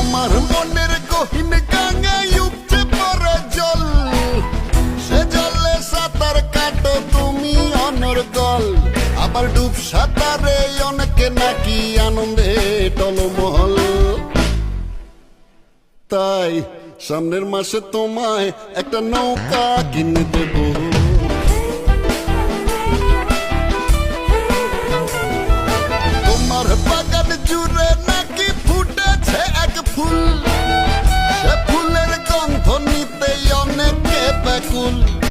আমার মনের গহীন গাঙায় উপচে পড়ে জল, সে জলে সাঁতার কাটো তুমি অনর্গল। আবার ডুব সাঁতারে অনেকে নাকি আনন্দে টলমহল। তাই সামনের মাসে তোমায় একটা নৌকা কিনে দেব। তোমার বাগান জুড়ে নাকি ফুটেছে এক ফুল, সে ফুলের গন্ধ নিতে অনেকে ব্যাকুল।